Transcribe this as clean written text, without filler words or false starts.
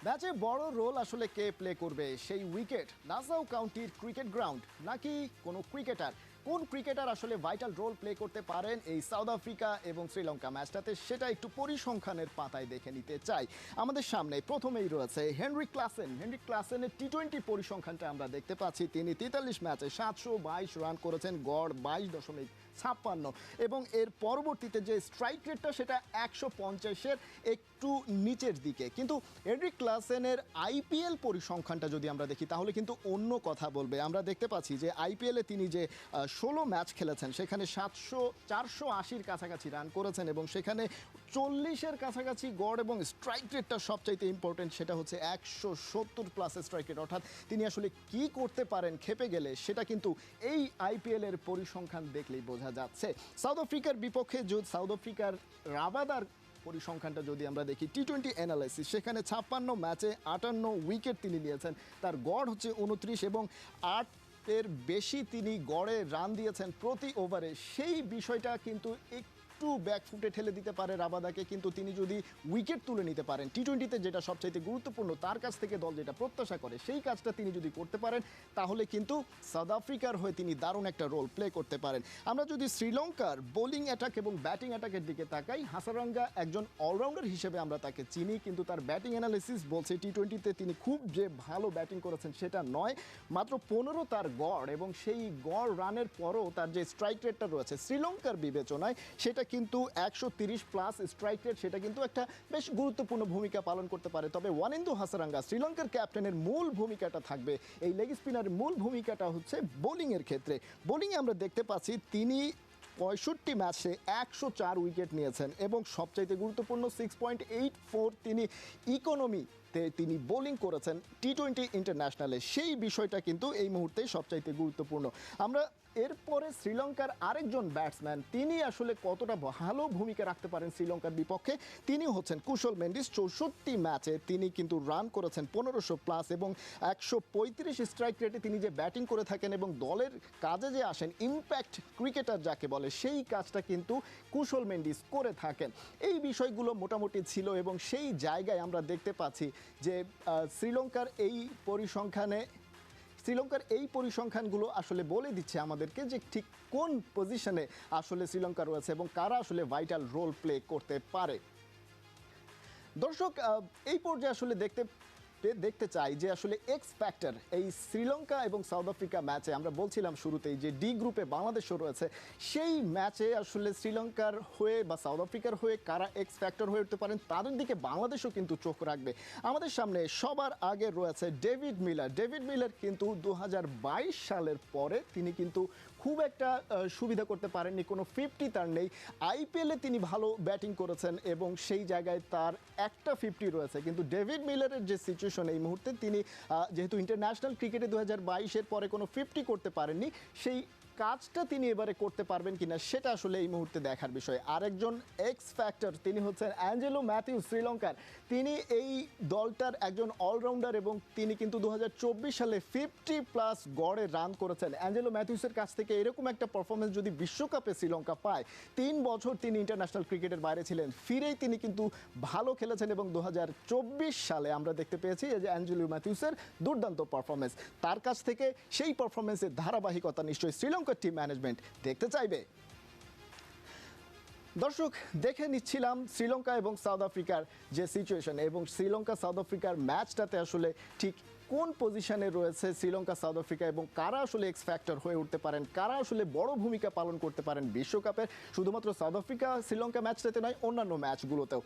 ম্যাচে বড় রোল আসলে কে প্লে করবে, সেই উইকেট, নাসাউ কাউন্টির ক্রিকেট গ্রাউন্ড, নাকি কোনো ক্রিকেটার? কোন ক্রিকেটার আসলে ভাইটাল রোল প্লে করতে পারেন এই সাউথ আফ্রিকা এবং শ্রীলঙ্কা ম্যাচটাতে, সেটা একটু পরিসংখ্যানের পাতায় দেখে নিতে চাই। আমাদের সামনে প্রথমেই রয়েছে হেনরিক ক্লাসেন। হেনরিক ক্লাসেনের টি-20 পরিসংখ্যানটা আমরা দেখতে পাচ্ছি। তিনি 43 ম্যাচে 722 রান করেছেন, গড় 22.56, এবং এর পরবর্তীতে যে স্ট্রাইক রেটটা সেটা 150-এর একটু নিচের দিকে। কিন্তু হেনরিক ক্লাসেনের আইপিএল পরিসংখ্যানটা যদি আমরা দেখি তাহলে কিন্তু অন্য কথা বলবে। আমরা দেখতে পাচ্ছি যে আইপিএলে তিনি যে 16 ম্যাচ খেলেছেন সেখানে 480-র কাছাকাছি রান করেছেন, এবং সেখানে 40-এর কাছাকাছি গড়, এবং স্ট্রাইক রেটটা সবচাইতে ইম্পর্টেন্ট, সেটা হচ্ছে 170+ স্ট্রাইক রেট। অর্থাৎ তিনি আসলে কি করতে পারেন খেপে গেলে, সেটা কিন্তু এই আইপিএলের পরিসংখ্যান দেখলেই বোঝা যাচ্ছে। সাউথ আফ্রিকার বিপক্ষে সাউথ আফ্রিকার রাবাদার পরিসংখ্যানটা যদি আমরা দেখি, টি-20 অ্যানালাইসিস, সেখানে 56 ম্যাচে 58 উইকেট তিনি নিয়েছেন, তার গড় হচ্ছে 29, এবং 8-এর বেশি তিনি গড়ে রান দিয়েছেন প্রতি ওভারে। সেই বিষয়টা কিন্তু একটু ব্যাকফুটে ঠেলে দিতে পারে রাবাদাকে, কিন্তু তিনি যদি উইকেট তুলে নিতে পারেন, টি-20তে যেটা সবচাইতে গুরুত্বপূর্ণ, তার কাছ থেকে দল যেটা প্রত্যাশা করে, সেই কাজটা তিনি যদি করতে পারেন, তাহলে কিন্তু সাউথ আফ্রিকার হয়ে তিনি দারুণ একটা রোল প্লে করতে পারেন। আমরা যদি শ্রীলঙ্কার বোলিং অ্যাটাক এবং ব্যাটিং অ্যাটাকের দিকে তাকাই, হাসারাঙ্গা একজন অলরাউন্ডার হিসেবে আমরা তাকে চিনি, কিন্তু তার ব্যাটিং অ্যানালিসিস বলছে টি-20তে তিনি খুব যে ভালো ব্যাটিং করেছেন সেটা নয়। মাত্র 15 তার গড়, এবং সেই গড় রানের পরও তার যে স্ট্রাইক রেটটা রয়েছে শ্রীলঙ্কার বিবেচনায়, সেটা কিন্তু 130+ স্ট্রাইক রেট, সেটা কিন্তু একটা বেশ গুরুত্বপূর্ণ ভূমিকা পালন করতে পারে। তবে ওয়ানিন্দু হাসারাঙ্গা, শ্রীলঙ্কার ক্যাপ্টেনের মূল ভূমিকাটা থাকবে, এই লেগ স্পিনারের মূল ভূমিকাটা হচ্ছে বোলিংয়ের ক্ষেত্রে। বোলিংয়ে আমরা দেখতে পাচ্ছি তিনি 65 ম্যাচে 104 উইকেট নিয়েছেন, এবং সবচাইতে গুরুত্বপূর্ণ 6.84 তিনি ইকোনমিতে তিনি বোলিং করেছেন টি-20 ইন্টারন্যাশনালে। সেই বিষয়টা কিন্তু এই মুহূর্তে সবচাইতে গুরুত্বপূর্ণ। আমরা এরপরে শ্রীলঙ্কার আরেকজন ব্যাটসম্যান, তিনি আসলে কতটা ভালো ভূমিকা রাখতে পারেন শ্রীলঙ্কার বিপক্ষে, তিনি হচ্ছেন কুশল মেন্ডিস। 64 ম্যাচে তিনি কিন্তু রান করেছেন 1500+, এবং 135 স্ট্রাইক রেটে তিনি যে ব্যাটিং করে থাকেন এবং দলের কাজে যে আসেন, ইম্প্যাক্ট ক্রিকেটার যাকে বলে, সেই কাজটা কিন্তু কুশল মেন্ডিস করে থাকেন। এই বিষয়গুলো মোটামুটি ছিল, এবং সেই জায়গায় আমরা দেখতে পাচ্ছি যে শ্রীলঙ্কার এই পরিসংখ্যানগুলো আসলে বলে দিচ্ছে আমাদেরকে যে ঠিক কোন পজিশনে আসলে শ্রীলঙ্কা রয়েছে এবং কারা আসলে ভাইটাল রোল প্লে করতে পারে। দর্শক, এই পর্যায়ে আসলে দেখতে চাই যে আসলে এক্স ফ্যাক্টর এই শ্রীলঙ্কা এবং সাউথ আফ্রিকা ম্যাচে, আমরা বলছিলাম শুরুতেই যে ডি গ্রুপে বাংলাদেশও রয়েছে, সেই ম্যাচে আসলে শ্রীলঙ্কার হয়ে বা সাউথ আফ্রিকার হয়ে কারা এক্স ফ্যাক্টর হয়ে উঠতে পারেন, তাদের দিকে বাংলাদেশও কিন্তু চোখ রাখবে। আমাদের সামনে সবার আগে রয়েছে ডেভিড মিলার। ডেভিড মিলার কিন্তু 2022 সালের পরে তিনি কিন্তু খুব একটা সুবিধা করতে পারেননি, কোনো 50 তার নেই। আইপিএলে তিনি ভালো ব্যাটিং করেছেন, এবং সেই জায়গায় তার একটা 50 রয়েছে, কিন্তু ডেভিড মিলারের যে সিচুয়েশন এই মুহূর্তে, তিনি যেহেতু ইন্টারন্যাশনাল ক্রিকেটে 2022-এর পরে কোনো 50 করতে পারেননি, সেই কাজটা তিনি এবারে করতে পারবেন কিনা সেটা আসলে এই মুহূর্তে দেখার বিষয়। আরেকজন এক্স ফ্যাক্টর তিনি হচ্ছেন অ্যাঞ্জেলো ম্যাথিউস, শ্রীলঙ্কার। তিনি এই দলটার একজন অলরাউন্ডার, এবং তিনি কিন্তু 2024 সালে 50+ গড়ে রান করেছেন। অ্যাঞ্জেলো ম্যাথিউসের কাছ থেকে এরকম একটা পারফরমেন্স যদি বিশ্বকাপে শ্রীলঙ্কা পায়, 3 বছর তিনি ইন্টারন্যাশনাল ক্রিকেটের বাইরে ছিলেন, ফিরেই তিনি কিন্তু ভালো খেলেছেন, এবং 2024 সালে আমরা দেখতে পেয়েছি যে অ্যাঞ্জেলো ম্যাথিউসের দুর্দান্ত পারফরমেন্স। তার কাছ থেকে সেই পারফরমেন্সের ধারাবাহিকতা নিশ্চয়ই শ্রীলঙ্কা টিম ম্যানেজমেন্ট দেখতে চাইবে। দর্শক, দেখে নিচ্ছিলাম শ্রীলঙ্কা এবং সাউথ আফ্রিকার যে সিচুয়েশন, এবং শ্রীলঙ্কা সাউথ আফ্রিকার ম্যাচটাতে আসলে ঠিক কোন পজিশনে রয়েছে শ্রীলঙ্কা সাউথ আফ্রিকা, এবং কারা আসলে এক্স ফ্যাক্টর হয়ে উঠতে পারেন, কারা আসলে বড় ভূমিকা পালন করতে পারেন বিশ্বকাপের, শুধুমাত্র সাউথ আফ্রিকা শ্রীলঙ্কা ম্যাচটাতে নয়, অন্যান্য ম্যাচগুলোতেও।